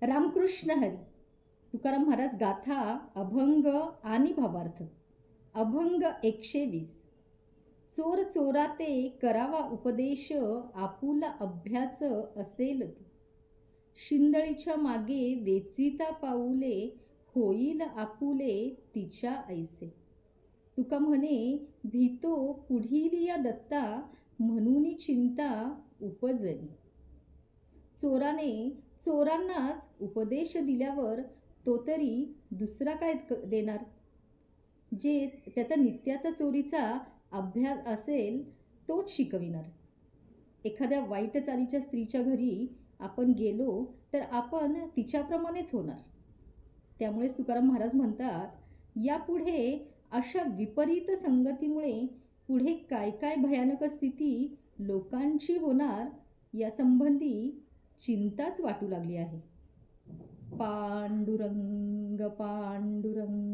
रामकृष्ण हरी. तुकाराम महाराज गाथा अभंग आणि भावार्थ. अभंग 120. चोर चोराते करावा उपदेश, आपुला अभ्यास असेल तू. शिंदळीच्या मागे वेचिता पाऊले, होईल आपुले तिच्या ऐसे. तुका म्हणे भीतो पुढील या दत्ता, म्हणून चिंता उपजली. चोरांनाच उपदेश दिल्यावर तो तरी दुसरा काय देणार, जे त्याचा नित्याचा चोरीचा अभ्यास असेल तोच शिकविणार. एखाद्या वाईट चालीच्या स्त्रीच्या घरी आपण गेलो तर आपण तिच्याप्रमाणेच होणार. त्यामुळेच तुकाराम महाराज म्हणतात, यापुढे अशा विपरीत संगतीमुळे पुढे काय काय भयानक स्थिती लोकांची होणार यासंबंधी चिंताच वाटू लागली आहे. पांडुरंग पांडुरंग.